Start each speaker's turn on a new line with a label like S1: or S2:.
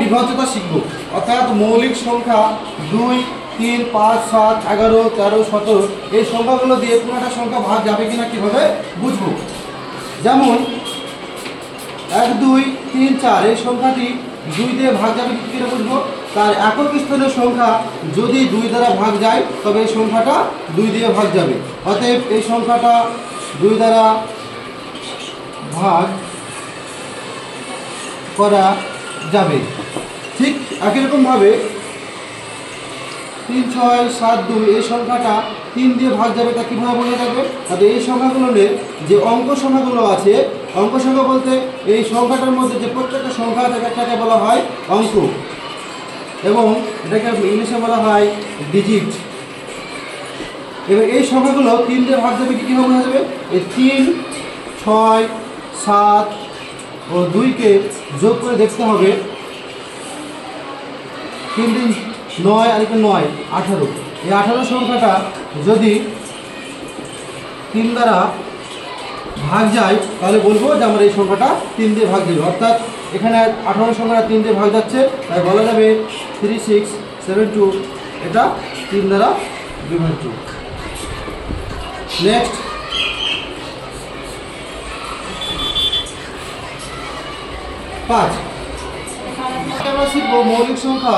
S1: বিভাজ্যতা শিখব, অর্থাৎ মৌলিক সংখ্যা 2, 3, 5, 7, 11, 13, 17 এই সংখ্যাগুলো দিয়ে কোনো একটা সংখ্যা ভাগ যাবে কিনা কীভাবে বুঝবো। যেমন 1, 2, 3, 4 এই সংখ্যাটি 2 দিয়ে ভাগ যাবে কী করে বুঝবো। তার একক স্থানীয় সংখ্যা যদি 2 দ্বারা ভাগ যায় তবে এই সংখ্যাটা 2 দিয়ে ভাগ যাবে। অতএব এই সংখ্যাটা 2 দ্বারা ভাগ করা যাবে। ঠিক একই রকমভাবে 3, 6, 7, 2 এই সংখ্যাটা 3 দিয়ে ভাগ যাবে, তা কীভাবে বোঝা যাবে। তাহলে এই সংখ্যাগুলোর যে অঙ্ক সংখ্যাগুলো আছে, অঙ্ক সংখ্যা বলতে এই সংখ্যাটার মধ্যে যে প্রত্যেকটা সংখ্যা আছে একটাকে বলা হয় অঙ্ক, এবং এটাকে ইংলিশে বলা হয় ডিজিট। এবার এই সংখ্যাগুলো 3 দিয়ে ভাগ যাবে কীভাবে বোঝা যাবে। এই 3, 6, 7 ও 2কে যোগ করে দেখতে হবে। 3, 3, 9 আর 9, 18। এই 18 সংখ্যাটা যদি 3 দ্বারা ভাগ যায় তাহলে বলবো যে আমার এই সংখ্যাটা 3 দিয়ে ভাগ যাবে। অর্থাৎ এখানে 18 সংখ্যাটা 3 দিয়ে ভাগ যাচ্ছে, তাই বলা যাবে 3672 এটা 3 দ্বারা বিভাজ্য। নেক্সট আমরা শিখব মৌলিক সংখ্যা